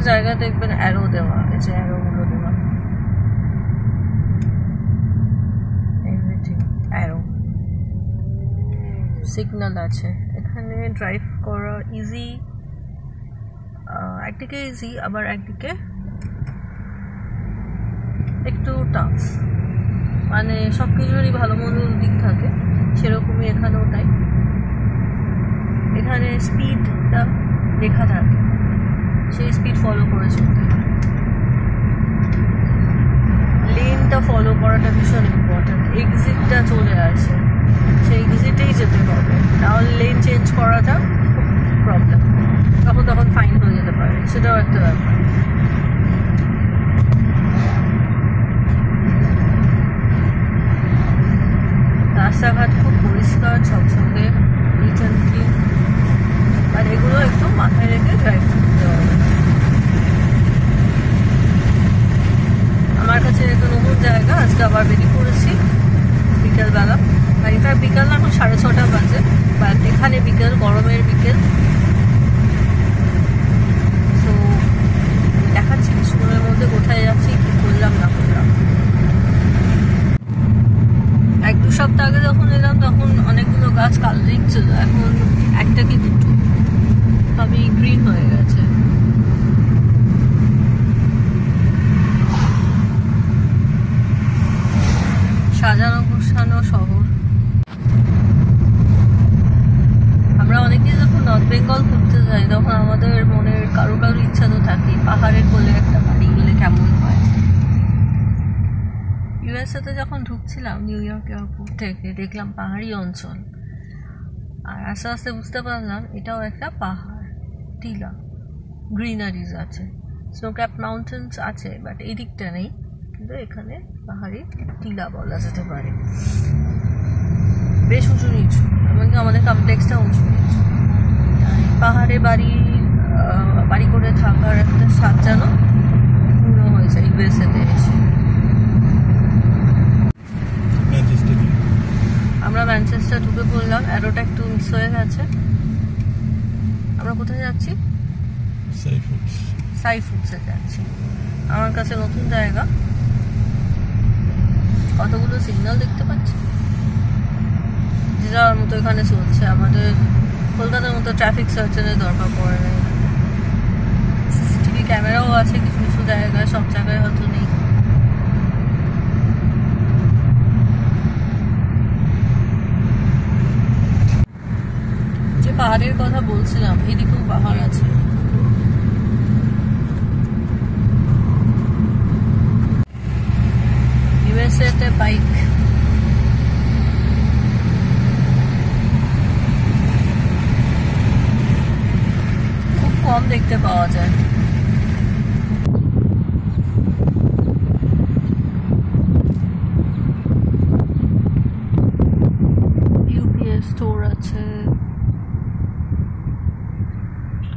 জায়গা দেখবেন অ্যারো দেওয়া, এই যে অ্যারোগুলো দেওয়া, এভরিথিং অ্যারো, সিগন্যাল আছে। এখানে ড্রাইভ করা ইজি, একদিকে ইজি আবার একদিকে একটু টাফ, মানে সব কিছুরই ভালো মন্দ দিক থাকে, সেরকমই এখানেও তাই। এখানে স্পিডটা লেখা থাকে, সেই স্পিড ফলো করে চলতে হয়। লেনটা ফলো করাটা ভীষণ ইম্পর্ট্যান্ট। এক্সিটটা চলে আসে, সেই এক্সিটেই যেতে হবে, নাহলে লেন চেঞ্জ করাটা খুব প্রবলেম, তখন ফাইন হয়ে যেতে পারে, সেটাও একটা ব্যাপার। রাস্তাঘাট খুব পরিষ্কার, ঝকঝকে, নিট অ্যান্ড ক্লিন, আর এগুলো একটু মাথায় রেখে ড্রাইভ করতে হবে। আমার কাছে একটা নতুন জায়গা, আজকে আবার বেরিয়ে পড়েছি বিকেলবেলা, আর এটা বিকেল না, এখন 6:30 বাজে, বাট এখানে বিকেল, গরমের বিকেল। তো দেখাচ্ছি কিছুক্ষণের মধ্যে কোথায় যাচ্ছি, কি করলাম না করলাম। 1-2 সপ্তাহ আগে যখন এলাম তখন অনেকগুলো গাছ কালারিং ছিল, এখন একটা কি দুটো সবই গ্রিন হয়ে গেছে। সাজানো গোছানো শহর। আমরা অনেকেই যখন নর্থ বেঙ্গল ঘুরতে যাই তখন আমাদের মনের কারো ইচ্ছা তো থাকে পাহাড়ের কোলে একটা বাড়ি গেলে কেমন হয়। ইউএসএতে যখন ঢুকছিলাম নিউ ইয়র্ক এয়ারপোর্ট থেকে দেখলাম পাহাড়ি অঞ্চল, আর আস্তে আস্তে বুঝতে পারলাম এটাও একটা পাহাড়, টিলা, গ্রিনারিজ আছে, স্নোক্যাপ মাউন্টেন্স আছে, বাট এই দিকটা নেই, কিন্তু এখানে পাহাড়ি টিলা বলা যেতে পারে। বেশ উঁচু নিচু, এমনকি আমাদের কমপ্লেক্সটা উঁচু নিচু। পাহাড়ে বাড়ি করে থাকার একটা স্বাদ যেন পূর্ণ হয়ে যায় ইউএসএতে এসে। আমরা ম্যানচেস্টার ঢুকে পড়লাম, অ্যারোটা একটু মিস হয়ে গেছে। আমরা কোথায় যাচ্ছি? সাইফুডসে যাচ্ছি। আমার কাছে নতুন জায়গা, কতগুলো সিগন্যাল দেখতে পাচ্ছি, যে যাওয়ার মতো এখানে চলছে। আমাদের কলকাতার মতো ট্রাফিক সার্জনের দরকার পড়ে না। সিসিটিভি ক্যামেরাও আছে কিছু কিছু জায়গায়, সব জায়গায় হয়তো নেই। যে পাহাড়ের কথা বলছিলাম, এদিকেও পাহাড় আছে। ইউএসএতে বাইক খুব কম দেখতে পাওয়া যায়। ইউপিএস স্টোর আছে,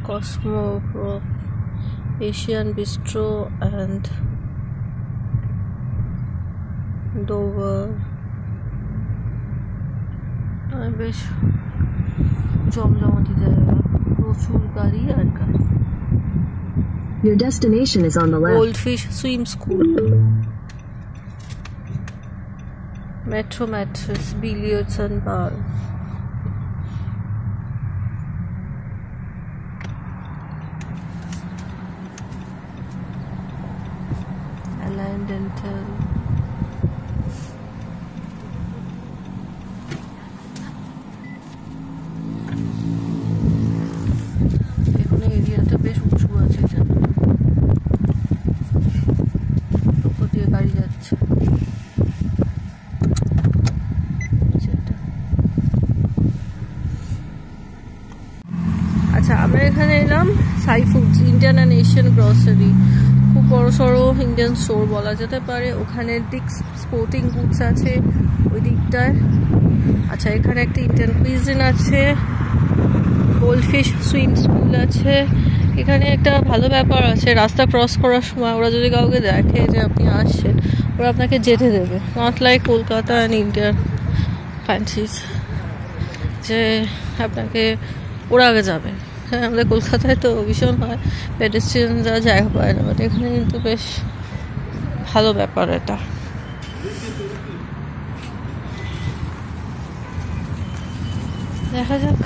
Cosmo, Asian Bistro and Dover। বেশ জমজমাটি জায়গা, প্রচুর গাড়ি আর গাড়ি। Your destination is on the left. Goldfish Swim School, Metro Mattress, Billiards and Bar, Align Dental, এখানে এরিয়াটা বেশ উঁচু আছে, উপর দিয়ে গাড়ি যাচ্ছে। আচ্ছা, আমরা এখানে এলাম Saifurs, Indian and Asian grocery, খুব বড় সড়ো ইন্ডিয়ান স্টোর বলা যেতে পারে। ওখানে দিক স্পোর্টিং গুডস আছে ওই দিকটায়। আচ্ছা, এখানে একটা ইন্ডিয়ান কুইজিন আছে, গোল্ডফিশ সুইম স্কুল আছে। এখানে একটা ভালো ব্যাপার আছে, রাস্তা ক্রস করার সময় ওরা যদি কাউকে দেখে যে আপনি আসছেন, ওরা আপনাকে যেতে দেবে, not like Kolkata and Indian fancies যে আপনাকে ওরা আগে যাবে। হ্যাঁ, আমাদের কলকাতায় তো ভীষণ হয় পেডেস্ট্রিয়ানরা জায়গা পায় না, বাট এখানে কিন্তু বেশ ভালো ব্যাপার এটা। দেখা যাক।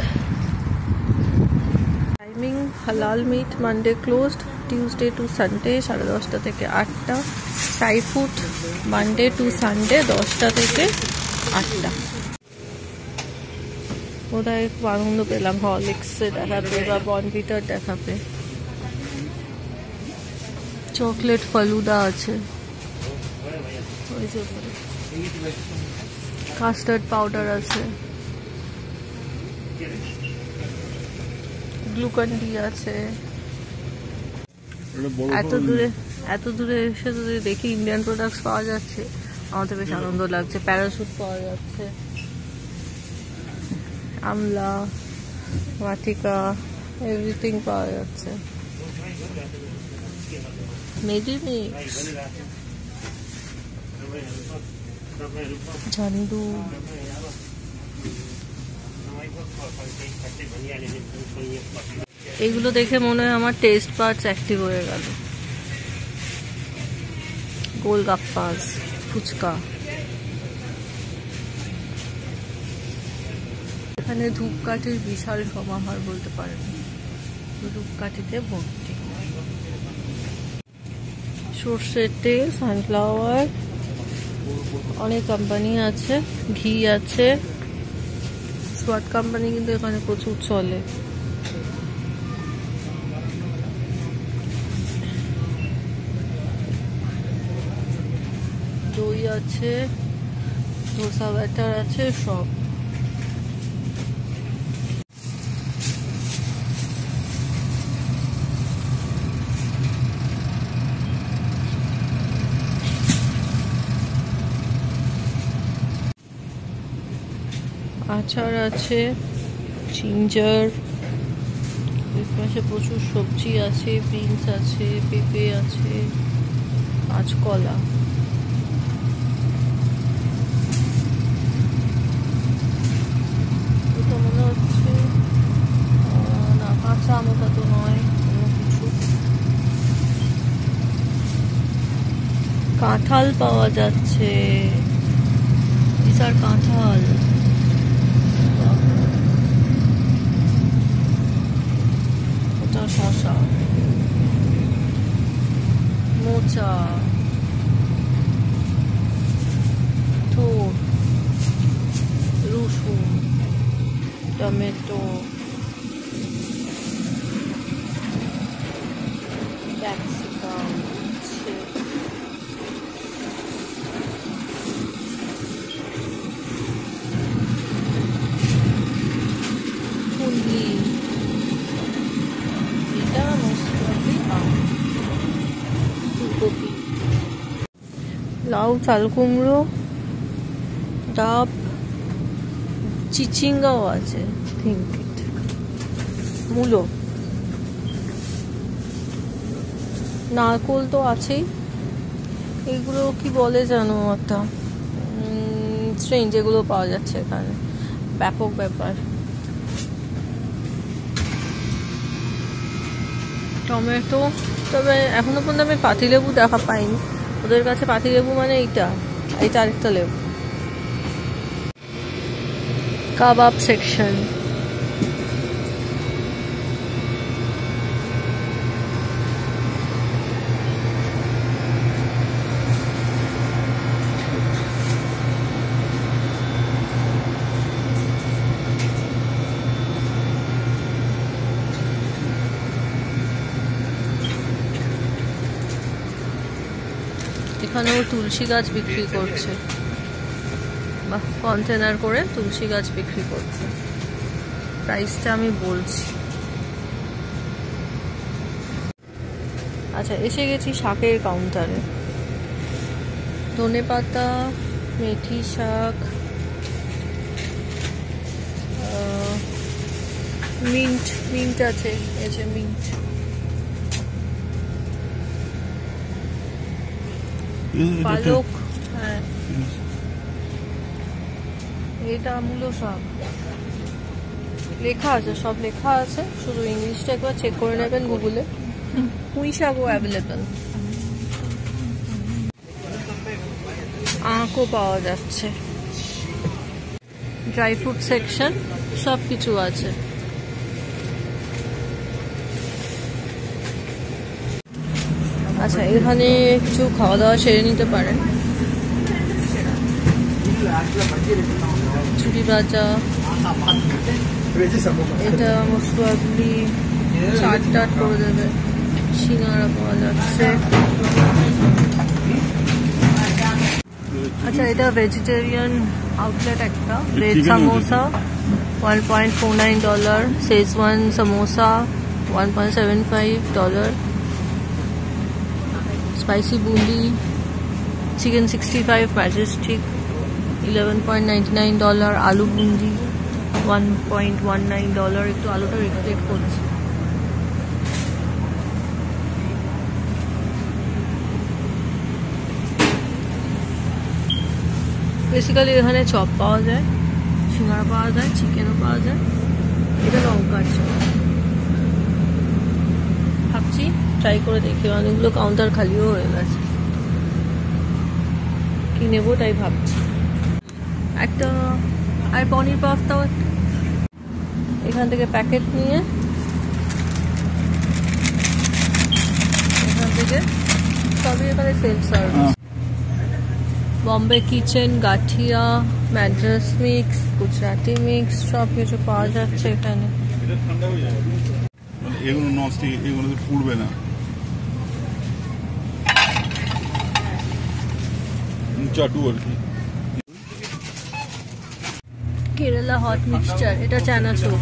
টাইমিং হালাল meat Monday closed, Tuesday to Sunday 10:30 থেকে 8টা। সাই ফুড মানডে টু সানডে 10টা থেকে 8টা। ওটাই খুব আনন্দ পেলাম, হরলিক্সে দেখাবে বা বর্নভিটার দেখাবে। চকলেট ফালুদা আছে, ওই যে কাস্টার্ড পাউডার আছে, গ্লুকন ডি আছে। এত দূরে এসে যদি দেখি ইন্ডিয়ান প্রোডাক্টস পাওয়া যাচ্ছে, আমাদের বেশ আনন্দ লাগছে। প্যারাশুট পাওয়া যাচ্ছে, আমলা, মাটিকা, এভরিথিং পাওয়া যাচ্ছে। মেডিমিক্স, ঝান্ডু, এইগুলো দেখে মনে হয় আমার টেস্ট বাডস অ্যাক্টিভ হয়ে গেল। গোলগাপ্পাস, ফুচকা। এখানে ধূপকাঠির বিশাল সমাহার বলতে পারেন, ধূপকাঠিতে ভর্তি। সর্ষের তেল, সানফ্লাওয়ার, অনেক কোম্পানি আছে, ঘি আছে। সোয়াট কোম্পানি কিন্তু এখানে প্রচুর চলে। দই আছে, ধোসা ব্যাটার আছে, সব। আচার আছে, জিঞ্জার, এর পাশে প্রচুর সবজি আছে, বিনস আছে, পেঁপে আছে, কাঁচকলা। এটা মনে হচ্ছে না, কাঁচা আম ওটা তো নয়, অন্য কিছু। কাঁঠাল পাওয়া যাচ্ছে, বিশাল কাঁঠাল। ওটা শসা, মোচা, থোড়, রসুন, টমেটো, ক্যাপসিকাম, উচ্ছে, ফুলকপি, এটা মশলাপি, ফুলকপি, লাউ, চাল কুমড়ো, ডাব, চিচিঙ্গাও আছে, মূলো, নারকোল তো আছেই। এগুলো কি বলে জানো, একটা স্ট্রেঞ্জ, যেগুলো পাওয়া যাচ্ছে এখানে, ব্যাপক ব্যাপার। টমেটো, তবে এখনো পর্যন্ত আমি পাতিলেবু দেখা পাইনি। ওদের কাছে পাতিলেবু মানে এইটা আরেকটা লেবু। কাবাব সেকশন, এখানেও তুলসী গাছ বিক্রি করছে, বা কন্টেনার করে তুলসী গাছ বিক্রি করছে। প্রাইসটা আমি বলছি। আচ্ছা, এসে গেছি শাকের কাউন্টারে। ধনেপাতা, মেথি শাক, মিন্ট আছে, এই যে মিন্ট, পালক, হ্যাঁ এটা মূলো শাক, লেখা আছে, সব লেখা আছে, শুধু ইংলিশটা একবার চেক করে নেবেন গুগলে। পুঁই শাকও অ্যাভেলেবেল, আখও পাওয়া যাচ্ছে, ড্রাই ফ্রুট সেকশন, সব কিছু আছে। আচ্ছা, এখানে কিছু খাওয়া দাওয়া সেরে নিতে পারেন। ঝুড়ি ভাজা, এটা মোস্ট প্রবাবলি চাট টাট করে দেবে। সিঙ্গারা পাওয়া যাচ্ছে। আচ্ছা, এটা ভেজিটেরিয়ান আউটলেট একটা। Veg samosa $1.49, schezwan samosa $1.75, spicy Bundi, chicken 65 Majestic $11.99, আলু বুন্দি $1.19। একটু আলুটা রিগ্রেট করছি। বেসিক্যালি এখানে চপ পাওয়া যায়, সিঙ্গারা পাওয়া যায়, চিকেনও পাওয়া যায়। এটা লঙ্কার চপ। ভাবছি ট্রাই করে দেখি, অনেকগুলো কাউন্টার খালিও হয়ে গেছে, কি নেবো তাই ভাবছি। একটা আর পনির পাস্তাও এখান থেকে প্যাকেট নিয়ে এখান থেকে সবই এখানে self service. Bombay kitchen, gathiya, Madras mix, Gujarati mix, সব কিছু পাওয়া যাচ্ছে এখানে। এগুলো নস্টিক, এগুলো পুড়বে না। চাটু আর কি। কেরালা হট মিক্সচার, এটা চানাচুর।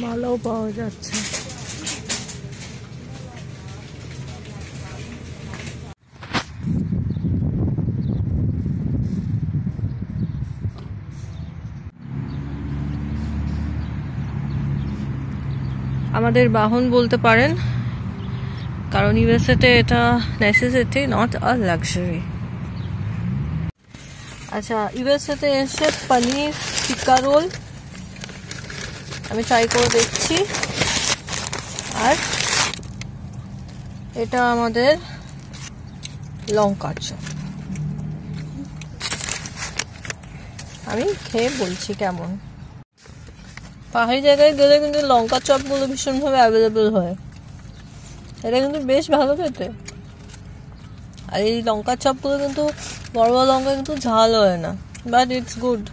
মালাও পাওয়া যাচ্ছে। আমাদের বাহন বলতে পারেন, কারণ ইউএসএতে এটা নেসেসিটি, নট আ লাক্সারি। আচ্ছা, ইউএসএতে এসে পনির টিক্কা রোল আমি ট্রাই করে দেখছি। আর এটা আমাদের লঙ্কার চপ, আমি খেয়ে বলছি কেমন। পাহাড়ি জায়গায় গেলে কিন্তু লঙ্কার চপগুলো ভীষণভাবে অ্যাভেলেবেল হয়, এটা কিন্তু বেশ ভালো খেতে। আর এই লঙ্কার চপগুলো কিন্তু বড় বড় লঙ্কা কিন্তু ঝাল হয় না, বাট ইটস গুড,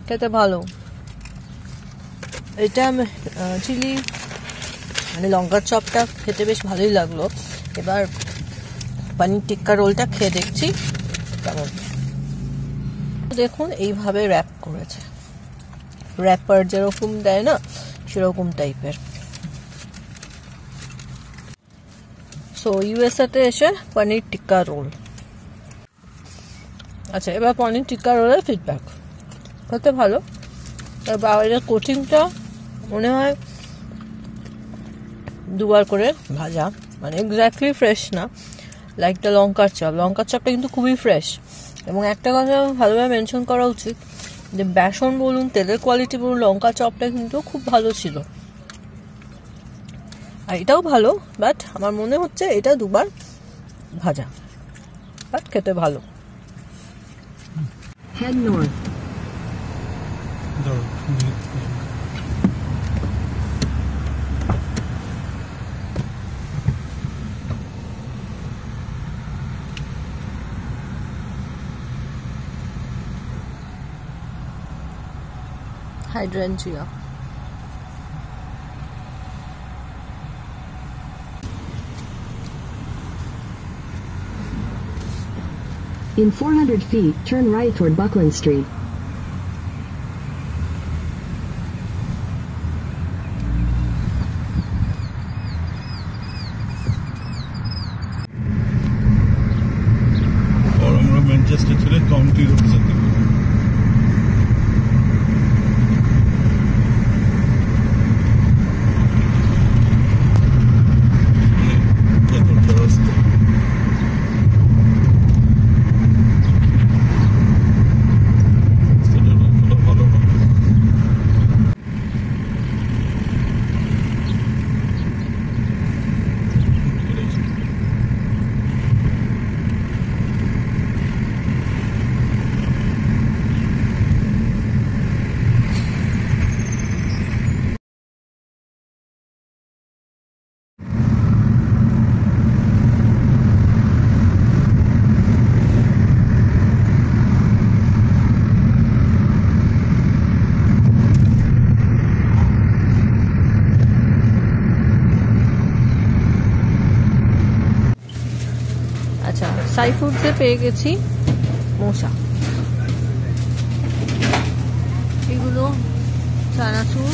খেতে ভালো। এটা চিলি মানে লঙ্কার চপটা খেতে বেশ ভালোই লাগলো। এবার পনির টিক্কা রোলটা খেয়ে দেখছি কেমন। দেখুন এইভাবে র্যাপ করেছে, র্যাপার যেরকম দেয় না সেরকম টাইপের। সো ইউএসএতে এসে পনির টিক্কা রোল। আচ্ছা, এবার পনির টিক্কা রোলের ফিডব্যাক। খেতে ভালো, আর বাইরের কোটিংটা মনে হয় দুবার করে ভাজা, মানে এক্স্যাক্টলি ফ্রেশ না, লাইক দ্য লঙ্কার চপ। লঙ্কার চপটা কিন্তু খুবই ফ্রেশ। এবং একটা কথা ভালোভাবে মেনশন করা উচিত যে বেসন বলুন, তেলের কোয়ালিটি বলুন, লঙ্কা চপটা কিন্তু খুব ভালো ছিল। আর এটাও ভালো, বাট আমার মনে হচ্ছে এটা দুবার ভাজা, বাট খেতে ভালো। Head north. Hydrangea. In 400 feet, turn right toward Buckland Street. और আমরা ম্যানচেস্টার ছেড়ে কাউন্টি রোড যেতে হবে। সাই ফুডসে পেয়ে গেছি মোসা, এগুলো চানাচুর,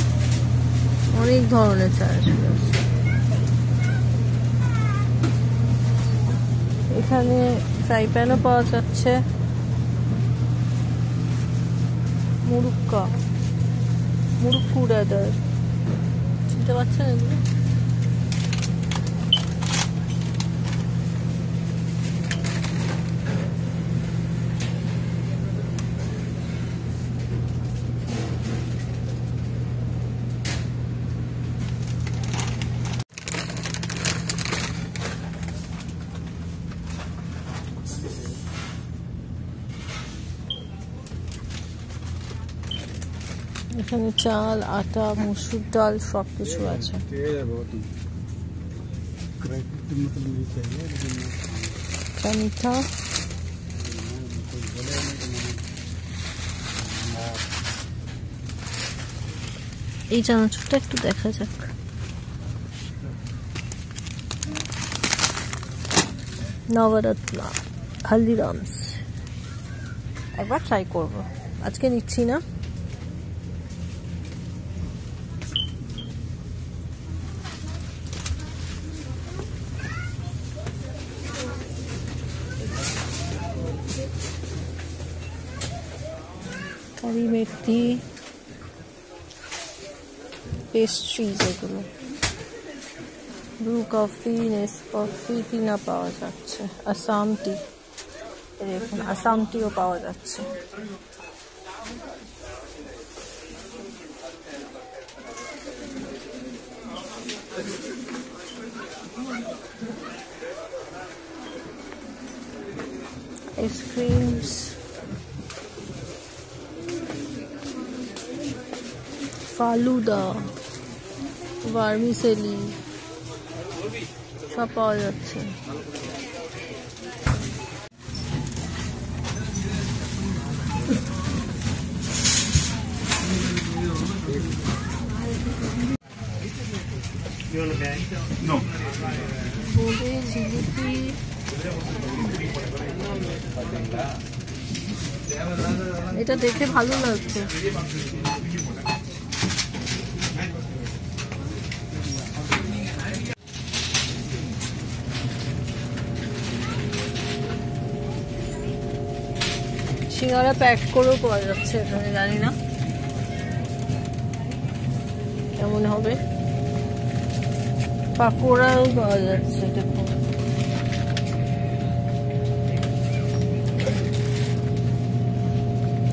অনেক ধরনের চানাচুর আছে। এখানে ফ্রাই প্যানও পাওয়া যাচ্ছে, মুরুক্কু রাদার, চিনতে পারছেন এগুলো? এখানে চাল, আটা, মসুর ডাল সব কিছু আছে। মিঠা, এই চানাচুরটা একটু দেখা যাক। নবরত্ন, হলদিরামস, একবার ট্রাই করব, আজকে নিচ্ছি না। কারি মেথি, পেস্ট্রিজ, এগুলো ব্রু কফি, নেসকফি, কিনা পাওয়া যাচ্ছে। আসাম টি, দেখুন আসাম টিও পাওয়া যাচ্ছে। আইসক্রিমস, ফালুদা, ভার্মিসেলি সব পাওয়া যাচ্ছে। বোঁদে, জিলিপি, এটা দেখে ভালো লাগছে। সিঙ্গারা প্যাক করেও পাওয়া যাচ্ছে এখানে, জানি না কেমন হবে। পাকোড়াও পাওয়া যাচ্ছে, দেখুন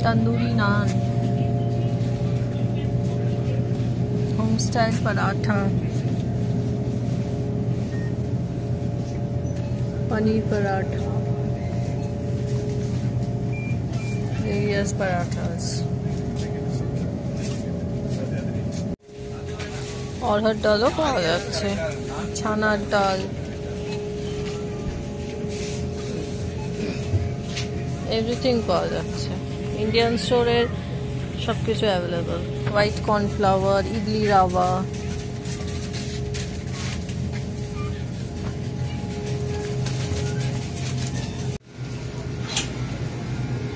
tandoori naan, home style paratha, paneer paratha, various parathas, অড়হর ডালও পাওয়া যাচ্ছে, ছানার ডাল, এভরিথিং পাওয়া যাচ্ছে। ইন্ডিয়ান স্টোরের সব কিছু available. White cornflour, idli rava,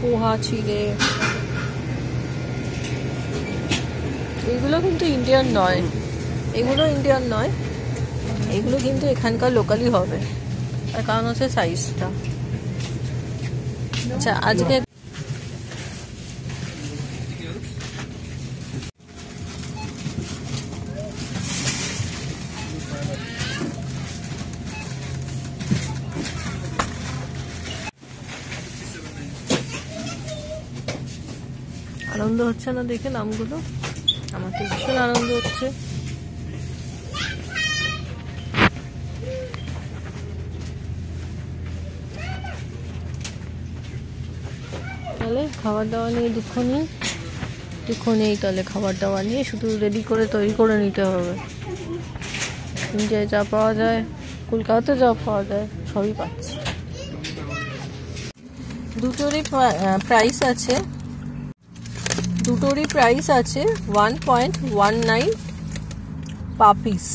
poha, চিড়ে, এগুলো কিন্তু ইন্ডিয়ান নয়, এগুলো ইন্ডিয়ান নয়, এগুলো কিন্তু এখানকার লোকালই হবে, তার কারণ হচ্ছে সাইজটা। আচ্ছা, আজকে আনন্দ হচ্ছে না দেখে নামগুলো, আমার তো ভীষণ আনন্দ হচ্ছে। তাহলে খাবার দাবার নিয়ে দুঃখ নেই, তাহলে খাবার দাবার নিয়ে শুধু রেডি করে তৈরি করে নিতে হবে। ইন্ডিয়ায় যা পাওয়া যায়, কলকাতাতে যা পাওয়া যায়, সবই পাচ্ছি। দুটোরই প্রাইস আছে 1.19 পার পিস।